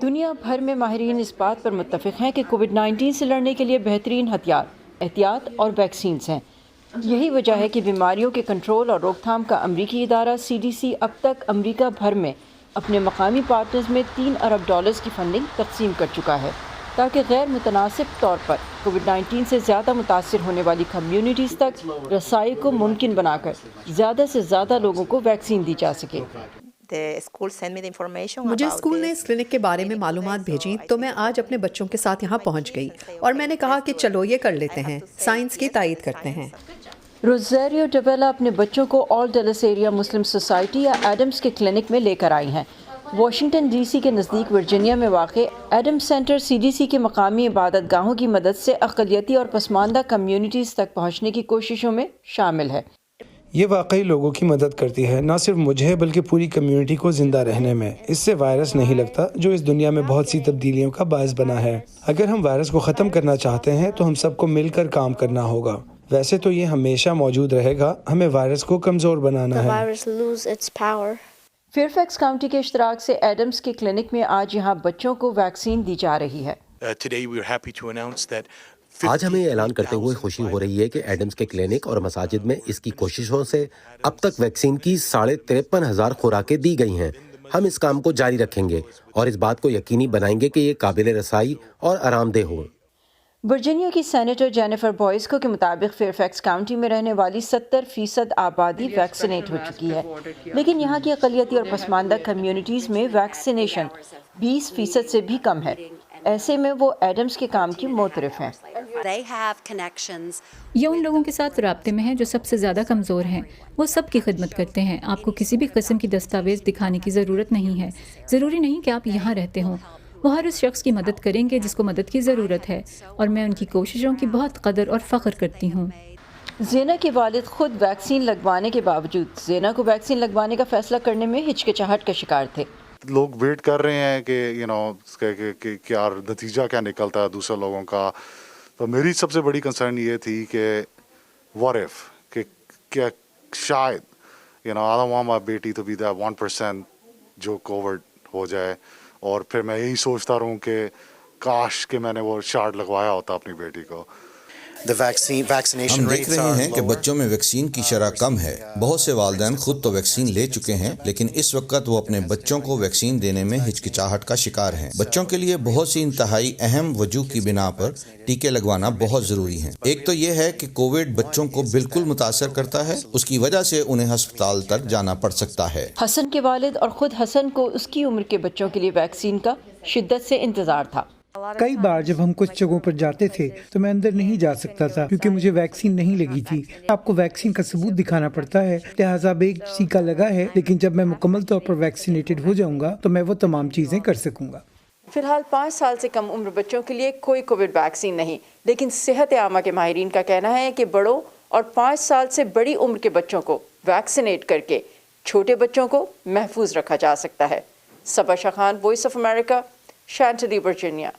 دنیا بھر میں ماہرین اس بات پر متفق ہیں کہ کووڈ-19 سے لڑنے کے لیے بہترین ہتھیار احتیاط اور ویکسینز ہیں۔ یہی وجہ ہے کہ بیماریوں کے کنٹرول اور روک تھام کا امریکی ادارہ CDC اب تک امریکہ بھر میں اپنے مقامی پارٹنرز میں $3 ارب کی فنڈنگ تقسیم کر چکا ہے تاکہ غیر متناسب طور پر کووڈ-19 سے زیادہ متاثر ہونے والی کمیونٹیز تک رسائی کو ممکن بنا کر زیادہ سے زیادہ لوگوں کو ویکسین دی جا سکے۔ مجھے اسکول نے اس کلینک کے بارے میں معلومات بھیجی تو میں آج اپنے بچوں کے ساتھ یہاں پہنچ گئی اور میں نے کہا کہ چلو یہ کر لیتے ہیں، سائنس کی تائید کرتے ہیں۔ روزیریو ڈیویلا اپنے بچوں کو آل ڈلس ایریا مسلم سوسائٹی یا ایڈمز کے کلینک میں لے کر آئی ہیں۔ واشنگٹن DC کے نزدیک ورجینیا میں واقع ایڈمز سینٹر CDC کے مقامی عبادت گاہوں کی مدد سے اقلیتی اور پسماندہ کمیونٹیز تک پہنچنے کی کوششوں میں شامل ہے۔ یہ واقعی لوگوں کی مدد کرتی ہے، نہ صرف مجھے بلکہ پوری کمیونٹی کو زندہ رہنے میں۔ اس سے وائرس نہیں لگتا جو اس دنیا میں بہت سی تبدیلیوں کا باعث بنا ہے۔ اگر ہم وائرس کو ختم کرنا چاہتے ہیں تو ہم سب کو مل کر کام کرنا ہوگا۔ ویسے تو یہ ہمیشہ موجود رہے گا، ہمیں وائرس کو کمزور بنانا ہے۔ فیئرفیکس کاؤنٹی کے اشتراک سے ایڈمز کے کلینک میں آج یہاں بچوں کو ویکسین دی جا رہی ہے۔ آج ہمیں یہ اعلان کرتے ہوئے خوشی ہو رہی ہے کہ ایڈمز کے کلینک اور مساجد میں اس کی کوششوں سے اب تک ویکسین کی 53,500 خوراکیں دی گئی ہیں۔ ہم اس کام کو جاری رکھیں گے اور اس بات کو یقینی بنائیں گے کہ یہ قابل رسائی اور آرام دہ ہو۔ ورجینیا کی سینیٹر جینیفر بوئسکو کے مطابق فیئرفیکس کاؤنٹی میں رہنے والی 70% آبادی ویکسینیٹ ہو چکی ہے، لیکن یہاں کی اقلیتی اور پسماندہ کمیونٹیز میں ویکسینیشن 20% سے بھی کم ہے۔ ایسے میں وہ ایڈمز کے کام کی معترف ہیں۔ یہ ان لوگوں کے ساتھ رابطے میں ہیں جو سب سے زیادہ کمزور ہیں۔ وہ سب کی خدمت کرتے ہیں۔ آپ کو کسی بھی قسم کی دستاویز دکھانے کی ضرورت نہیں ہے۔ ضروری نہیں کہ آپ یہاں رہتے ہوں۔ وہ ہر اس شخص کی مدد کریں گے جس کو مدد کی ضرورت ہے، اور میں ان کی کوششوں کی بہت قدر اور فخر کرتی ہوں۔ زینا کے والد خود ویکسین لگوانے کے باوجود زینا کو ویکسین لگوانے کا فیصلہ کرنے میں ہچکچاہٹ کا شکار تھے۔ لوگ ویٹ کر رہے ہیں کہ کیا نتیجہ کیا نکلتا ہے دوسرے لوگوں کا۔ تو میری سب سے بڑی کنسرن یہ تھی کہ what if کہ کیا شاید I don't want my بیٹی to be that 1% جو کووڈ ہو جائے، اور پھر میں یہی سوچتا رہوں کہ کاش کہ میں نے وہ شاٹ لگوایا ہوتا اپنی بیٹی کو۔ ہم دیکھ رہے ہیں کہ بچوں میں ویکسین کی شرح کم ہے۔ بہت سے والدین خود تو ویکسین لے چکے ہیں، لیکن اس وقت وہ اپنے بچوں کو ویکسین دینے میں ہچکچاہٹ کا شکار ہیں۔ بچوں کے لیے بہت سی انتہائی اہم وجوہ کی بنا پر ٹیکے لگوانا بہت ضروری ہیں۔ ایک تو یہ ہے کہ کووڈ بچوں کو بالکل متاثر کرتا ہے، اس کی وجہ سے انہیں ہسپتال تک جانا پڑ سکتا ہے۔ حسن کے والد اور خود حسن کو اس کی عمر کے بچوں کے لیے ویکسین کا شدت سے انتظار تھا۔ کئی بار جب ہم کچھ جگہوں پر جاتے تھے تو میں اندر نہیں جا سکتا تھا کیونکہ مجھے ویکسین نہیں لگی تھی۔ آپ کو ویکسین کا ثبوت دکھانا پڑتا ہے، لہٰذا اب ایک ٹیکہ لگا ہے، لیکن جب میں مکمل طور پر ویکسینیٹڈ ہو جاؤں گا تو میں وہ تمام چیزیں کر سکوں گا۔ فی الحال 5 سال سے کم عمر بچوں کے لیے کوئی کووڈ ویکسین نہیں، لیکن صحت عامہ کے ماہرین کا کہنا ہے کہ بڑوں اور 5 سال سے بڑی عمر کے بچوں کو ویکسینیٹ کر کے چھوٹے بچوں کو محفوظ رکھا جا سکتا ہے۔ Saba Shah Khan, Voice of America, Chantilly, Virginia.